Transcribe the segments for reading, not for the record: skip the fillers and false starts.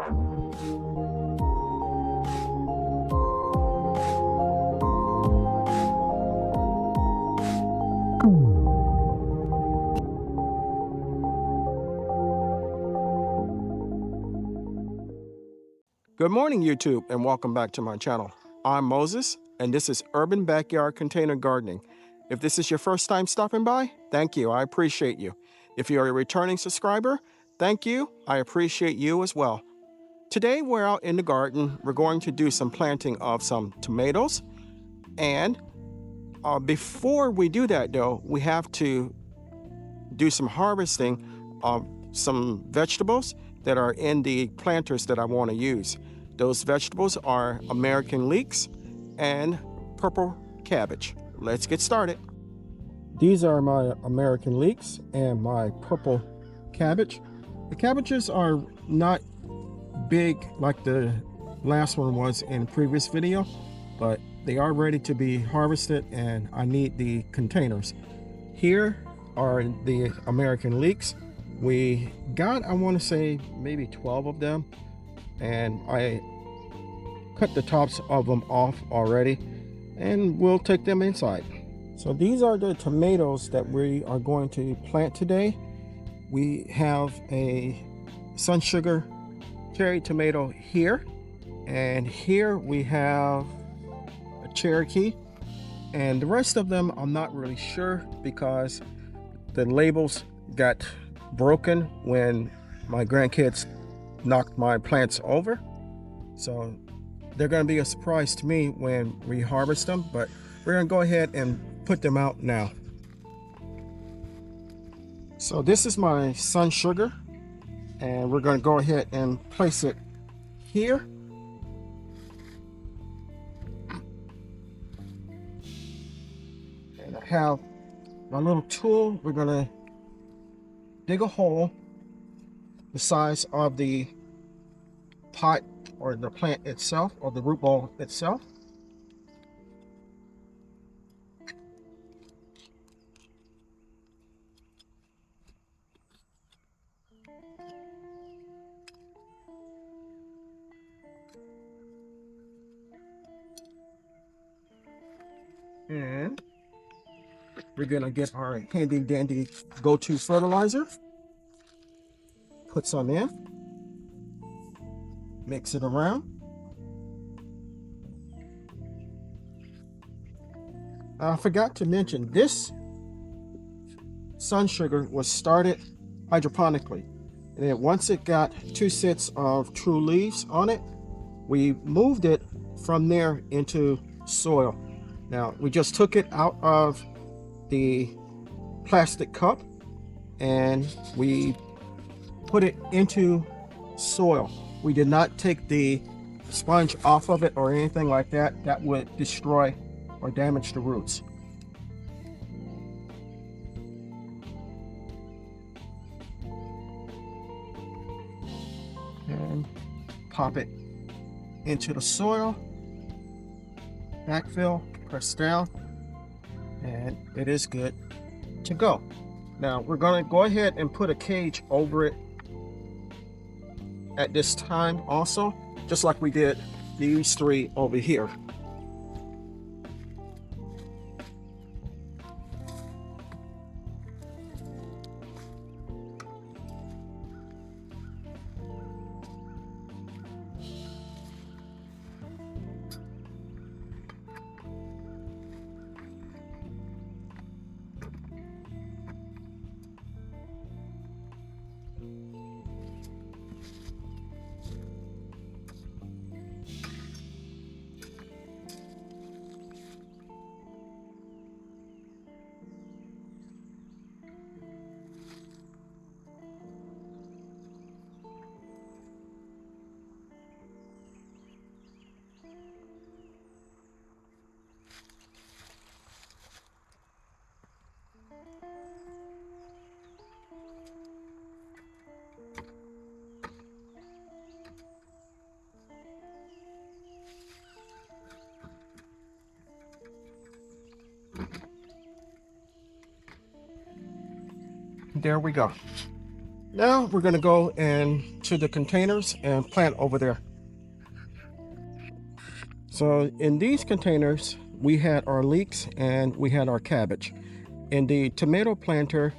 Good morning, YouTube, and welcome back to my channel. I'm Moses, and this is Urban Backyard Container Gardening. If this is your first time stopping by, thank you. I appreciate you. If you're a returning subscriber, thank you. I appreciate you as well. Today, we're out in the garden. We're going to do some planting of some tomatoes. And before we do that, though, we have to do some harvesting of some vegetables that are in the planters that I want to use. Those vegetables are American leeks and purple cabbage. Let's get started. These are my American leeks and my purple cabbage. The cabbages are not big like the last one was in the previous video, but they are ready to be harvested and I need the containers. Here are the American leeks. We got, I want to say, maybe 12 of them, and I cut the tops of them off already, and we'll take them inside. So these are the tomatoes that we are going to plant today. We have a sun sugar cherry tomato here, and here we have a Cherokee, and the rest of them I'm not really sure because the labels got broken when my grandkids knocked my plants over, so they're going to be a surprise to me when we harvest them, but we're going to go ahead and put them out now. So this is my sun sugar, and we're going to go ahead and place it here. And I have my little tool. We're going to dig a hole the size of the pot or the plant itself, or the root ball itself. And we're gonna get our handy dandy go-to fertilizer. Put some in, mix it around. I forgot to mention, this sun sugar was started hydroponically, and then once it got 2 sets of true leaves on it, we moved it from there into soil. Now we just took it out of the plastic cup and we put it into soil. We did not take the sponge off of it or anything like that. That would destroy or damage the roots. And pop it into the soil, backfill, press down, and it is good to go. Now we're going to go ahead and put a cage over it at this time also, just like we did these 3 over here. There we go. Now we're going to go into the containers and plant over there. So in these containers, we had our leeks and we had our cabbage. In the tomato planter,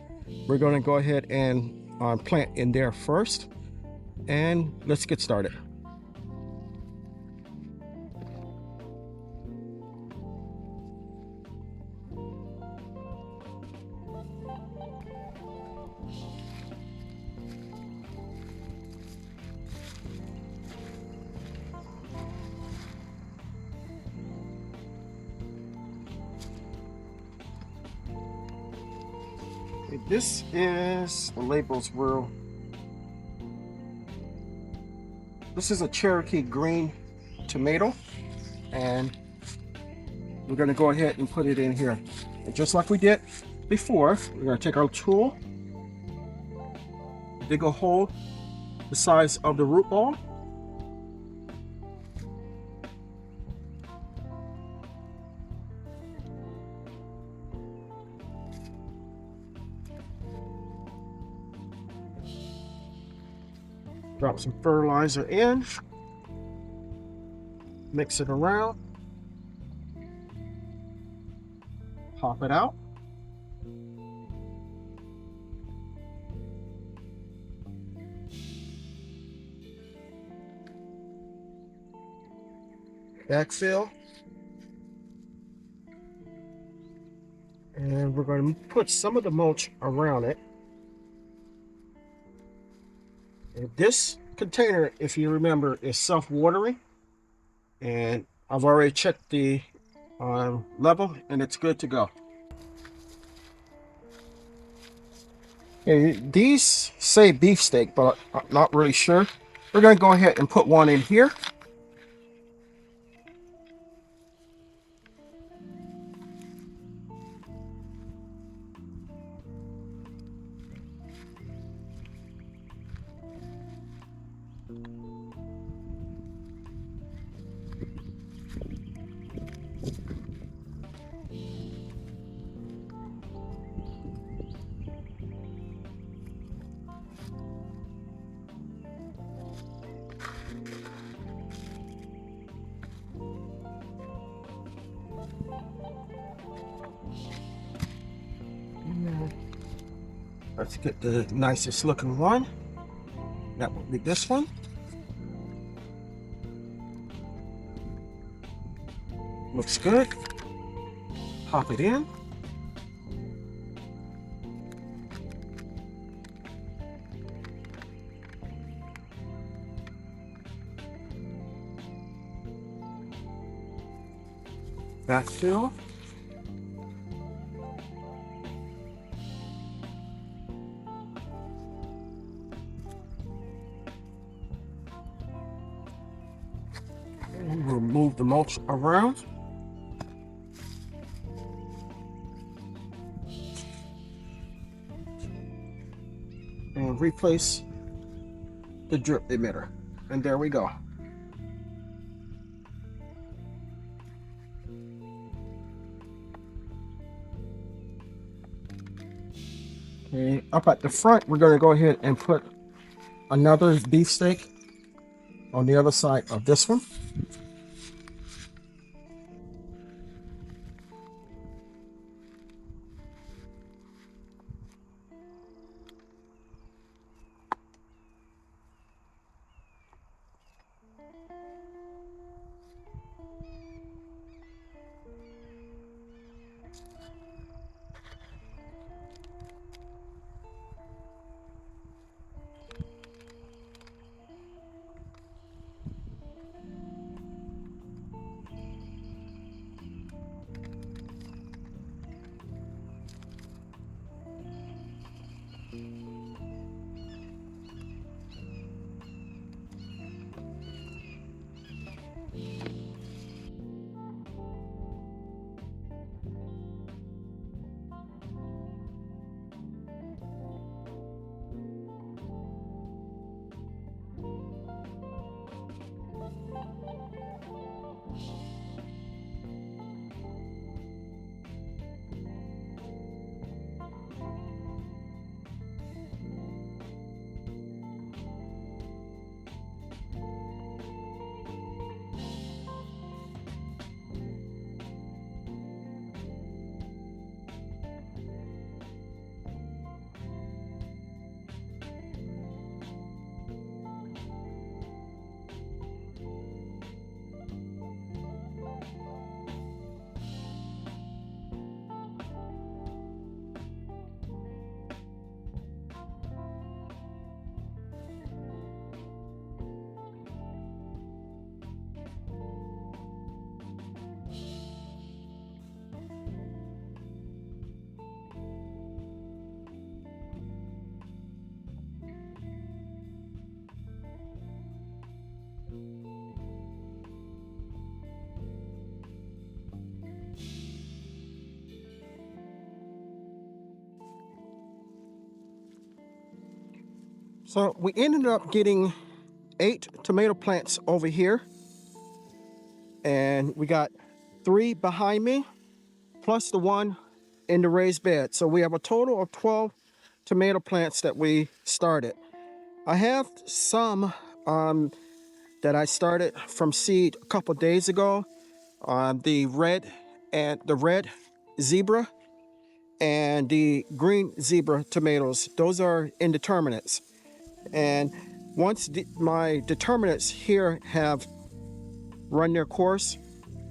we're going to go ahead and plant in there first. And let's get started. This is the labels were. This is a Cherokee green tomato, and we're going to go ahead and put it in here. And just like we did before, we're going to take our tool, dig a hole the size of the root ball. Drop some fertilizer in, mix it around, pop it out. Backfill. And we're going to put some of the mulch around it. And this container, if you remember, is self-watering. And I've already checked the level and it's good to go. Okay, these say beefsteak, but I'm not really sure. We're going to go ahead and put one in here. Let's get the nicest looking one. That will be this one. Looks good. Pop it in. Backfill. And we'll move the mulch around. And replace the drip emitter. And there we go. Okay, up at the front, we're going to go ahead and put another beefsteak on the other side of this one. So we ended up getting 8 tomato plants over here, and we got 3 behind me, plus the one in the raised bed. So we have a total of 12 tomato plants that we started. I have some that I started from seed a couple days ago. The red zebra and the green zebra tomatoes. Those are indeterminates. And once my determinates here have run their course,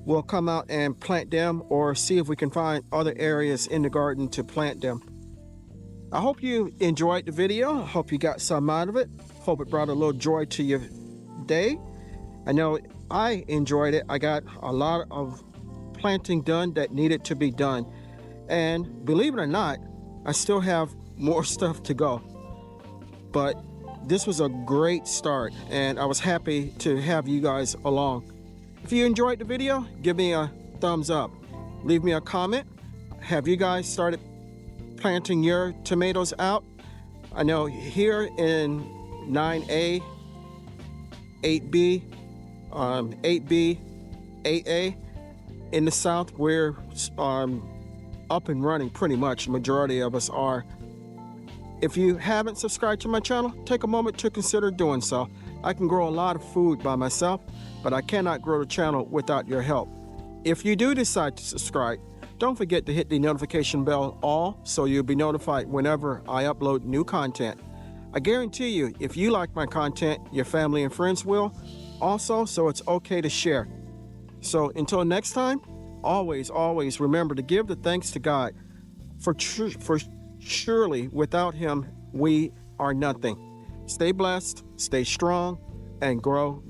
we'll come out and plant them, or see if we can find other areas in the garden to plant them. I hope you enjoyed the video. I hope you got some out of it. Hope it brought a little joy to your day. I know I enjoyed it. I got a lot of planting done that needed to be done. And believe it or not, I still have more stuff to go. But this was a great start, and I was happy to have you guys along. If you enjoyed the video, give me a thumbs up. Leave me a comment. Have you guys started planting your tomatoes out? I know here in 9A, 8B, 8B, 8A, in the South, we're up and running pretty much. The majority of us are. If you haven't subscribed to my channel, take a moment to consider doing so. I can grow a lot of food by myself, but I cannot grow the channel without your help. If you do decide to subscribe, don't forget to hit the notification bell all, so you'll be notified whenever I upload new content. I guarantee you, if you like my content, your family and friends will also, so it's okay to share. So until next time, always remember to give the thanks to God, for surely without him we are nothing. Stay blessed, stay strong, and grow.